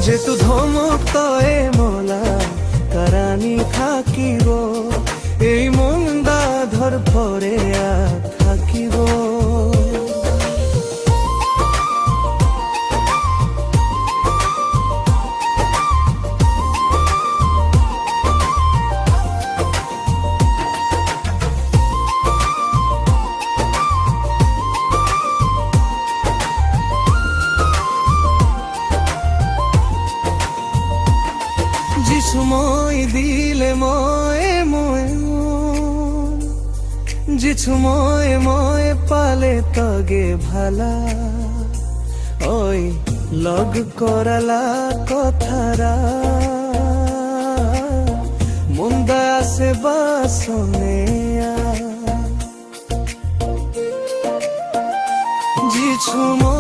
যেতু ধমক তয়ে মলা কারানি থাকিব এই মন্দা ধর পরে থাকিব যিছুময় দিলে ময়ে ময়ে যিছুময় ময়ে পালে তগে ভালা ওই লগ করালা কথারা মুন্দা আছে বাসনে যিছুময়